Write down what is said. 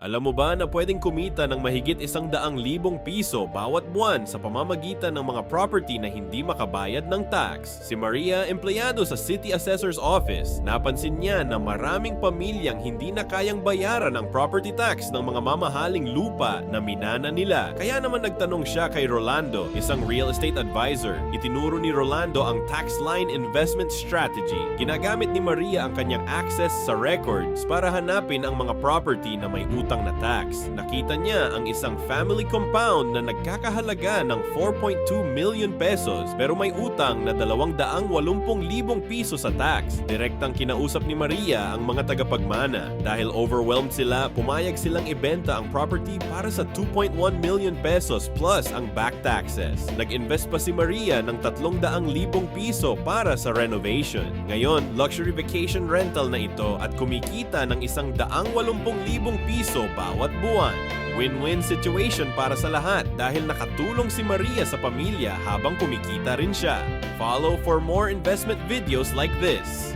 Alam mo ba na pwedeng kumita ng mahigit 100,000 piso bawat buwan sa pamamagitan ng mga property na hindi makabayad ng tax? Si Maria, empleyado sa City Assessor's Office, napansin niya na maraming pamilyang hindi na kayang bayaran ang property tax ng mga mamahaling lupa na minana nila. Kaya naman nagtanong siya kay Rolando, isang real estate advisor. Itinuro ni Rolando ang tax line investment strategy. Ginagamit ni Maria ang kanyang access sa records para hanapin ang mga property na may utang na tax. Nakita niya ang isang family compound na nagkakahalaga ng 4.2 million pesos pero may utang na 280,000 piso sa tax. Direktang kinausap ni Maria ang mga tagapagmana. Dahil overwhelmed sila, pumayag silang ibenta ang property para sa 2.1 million pesos plus ang back taxes. Nag-invest pa si Maria ng 300,000 piso para sa renovation. Ngayon, luxury vacation rental na ito at kumikita ng 180,000 piso bawat buwan. Win-win situation para sa lahat dahil nakatulong si Maria sa pamilya habang kumikita rin siya. Follow for more investment videos like this.